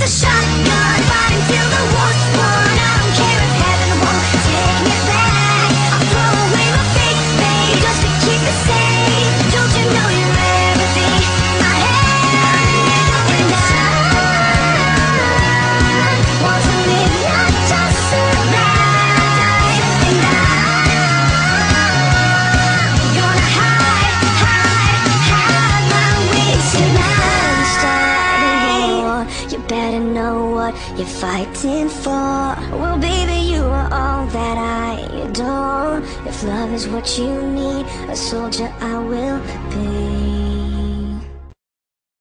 the shotgun, fight until the war's won. I don't care if heaven won't take me back. I'll throw away my fake faith just to keep it safe. Don't you know you're everything I have? And I want to live, not just survive. And I'm gonna hide my wings tonight. Starting war, you better know what you're fighting for. Well, baby, you are all that I adore. If love is what you need, a soldier I will be.